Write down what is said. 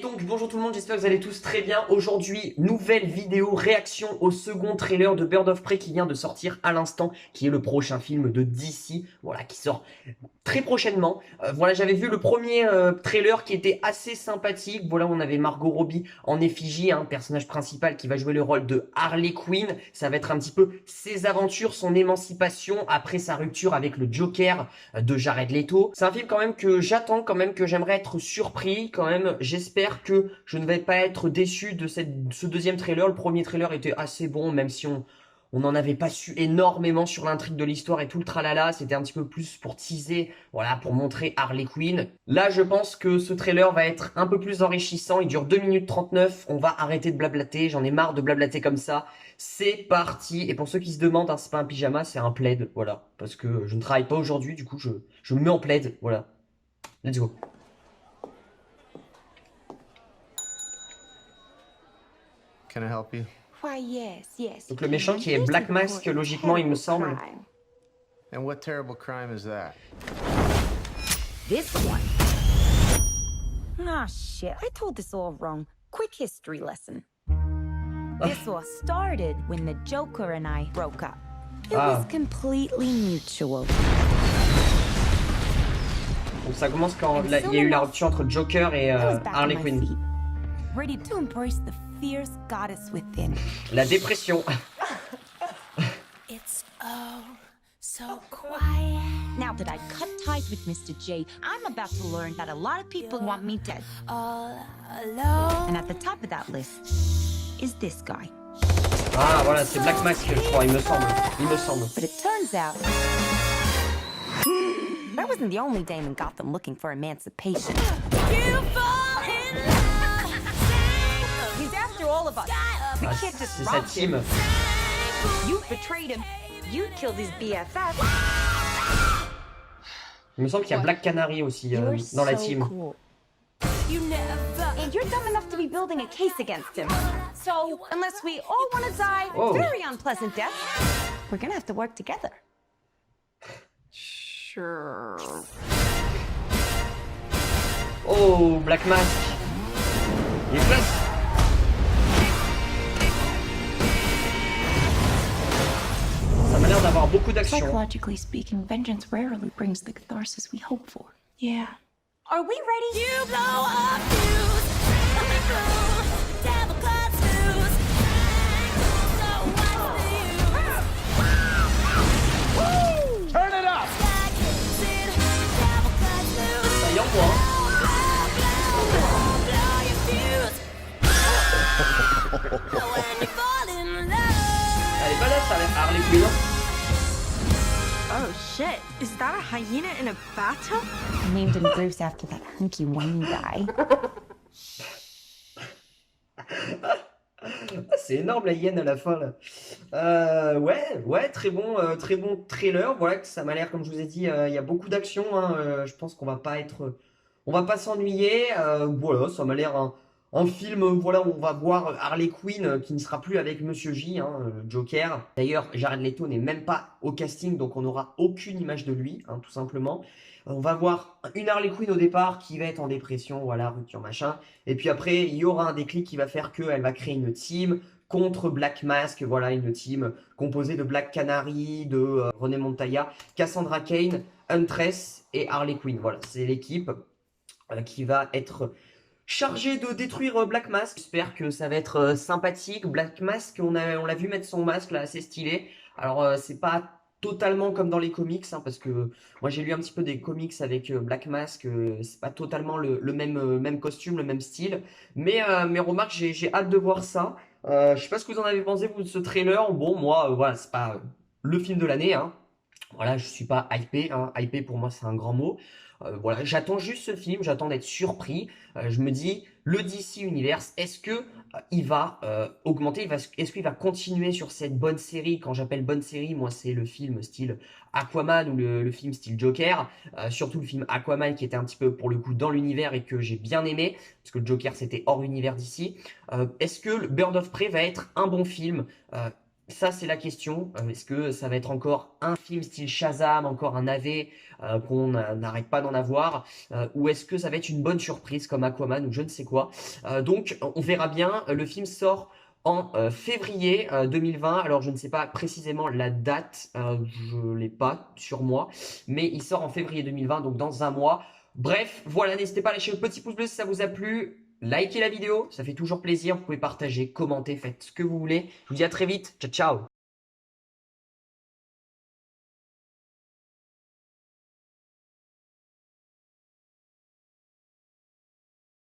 donc bonjour tout le monde, j'espère que vous allez tous très bien. Aujourd'hui, nouvelle vidéo réaction au second trailer de Birds of Prey qui vient de sortir à l'instant, qui est le prochain film de DC, voilà, qui sort très prochainement. Voilà, j'avais vu le premier trailer qui était assez sympathique. Voilà, on avait Margot Robbie en effigie, personnage principal qui va jouer le rôle de Harley Quinn. Ça va être un petit peu ses aventures, son émancipation après sa rupture avec le Joker de Jared Leto. C'est un film quand même que j'attends, quand même que j'aimerais être surpris, quand même. J'espère que je ne vais pas être déçu de ce deuxième trailer. Le premier trailer était assez bon, même si on n'en avait pas su énormément sur l'intrigue de l'histoire et tout le tralala. C'était un petit peu plus pour teaser, voilà, pour montrer Harley Quinn. Là, je pense que ce trailer va être un peu plus enrichissant. Il dure 2 minutes 39. On va arrêter de blablater. J'en ai marre de blablater comme ça. C'est parti. Et pour ceux qui se demandent, c'est pas un pyjama, c'est un plaid. Voilà. Parce que je ne travaille pas aujourd'hui. Du coup, je me mets en plaid. Voilà. Let's go. Can I help you? Why, yes. Donc le méchant qui est Black Mask, logiquement, il me semble. And what terrible crime is that? This one. Ah, shit. I told this all wrong. Quick history lesson. This all started when the Joker and I broke up. It was completely mutual. Donc ça commence quand il y a eu la rupture entre Joker et Harley Quinn. Ready to embrace the fierce goddess within. La dépression. It's so quiet. Now that I cut ties with Mr. J, I'm about to learn that a lot of people want me dead. All alone. And at the top of that list is this guy. Ah voilà, c'est Black Mask, je crois, il me semble. But it turns out that wasn't the only dame in Gotham looking for emancipation. You fall in love. He's after all of us. We can't just C'est sa team. You betrayed him. You killed his BFF. Il me semble qu'il y a Black Canary aussi dans la team. Cool. And you're dumb enough to be building a case against him. So, unless we all want to die very unpleasant deaths, we're gonna have to work together. Sure. Oh, Black Mask. Il est classe. Ça m'a l'air d'avoir beaucoup d'action. Psychologically speaking, vengeance rarely brings the catharsis we hope for. Yeah. Are we ready? You blow up news. Devil clouds news. So what's the use? Turn it up! Ça y envoie. Elle est pas là, ça a l'air Harley Quinn. Oh shit, is that a hyena in a bathtub? I named him Bruce after that hunky one guy. C'est énorme la hyène à la fin là. Ouais, très bon trailer. Voilà, que ça m'a l'air, comme je vous ai dit, il y a beaucoup d'action. Je pense qu'on va pas s'ennuyer. Voilà, ça m'a l'air un film, voilà, où on va voir Harley Quinn qui ne sera plus avec Monsieur J, Joker. D'ailleurs, Jared Leto n'est même pas au casting, donc on n'aura aucune image de lui, tout simplement. On va voir une Harley Quinn au départ qui va être en dépression, voilà, rupture machin. Et puis après, il y aura un déclic qui va faire qu'elle va créer une team contre Black Mask, voilà, une team composée de Black Canary, de René Montoya, Cassandra Cain, Huntress et Harley Quinn. Voilà, c'est l'équipe qui va être chargée de détruire Black Mask. J'espère que ça va être sympathique. Black Mask, on l'a vu mettre son masque là, assez stylé. Alors c'est pas totalement comme dans les comics, parce que moi j'ai lu un petit peu des comics avec Black Mask, c'est pas totalement le même costume, le même style, mais remarque, j'ai hâte de voir ça. Je sais pas ce que vous en avez pensé vous de ce trailer. Bon, moi voilà, c'est pas le film de l'année, voilà, je suis pas hypé, hypé pour moi c'est un grand mot. Voilà, j'attends juste ce film, j'attends d'être surpris. Je me dis, le DC Universe, est-ce que il va augmenter, est-ce qu'il va continuer sur cette bonne série? Quand j'appelle bonne série, moi c'est le film style Aquaman ou le film style Joker, surtout le film Aquaman qui était un petit peu pour le coup dans l'univers et que j'ai bien aimé, parce que le Joker c'était hors univers d'ici. Est-ce que le Bird of Prey va être un bon film? Ça, c'est la question. Est-ce que ça va être encore un film style Shazam, encore un AV qu'on n'arrête pas d'en avoir, ou est-ce que ça va être une bonne surprise comme Aquaman ou je ne sais quoi. Donc, on verra bien. Le film sort en février 2020. Alors, je ne sais pas précisément la date, je l'ai pas sur moi, mais il sort en février 2020, donc dans un mois. Bref, voilà, n'hésitez pas à lâcher le petit pouce bleu si ça vous a plu. Likez la vidéo, ça fait toujours plaisir. Vous pouvez partager, commenter, faites ce que vous voulez. Je vous dis à très vite. Ciao, ciao.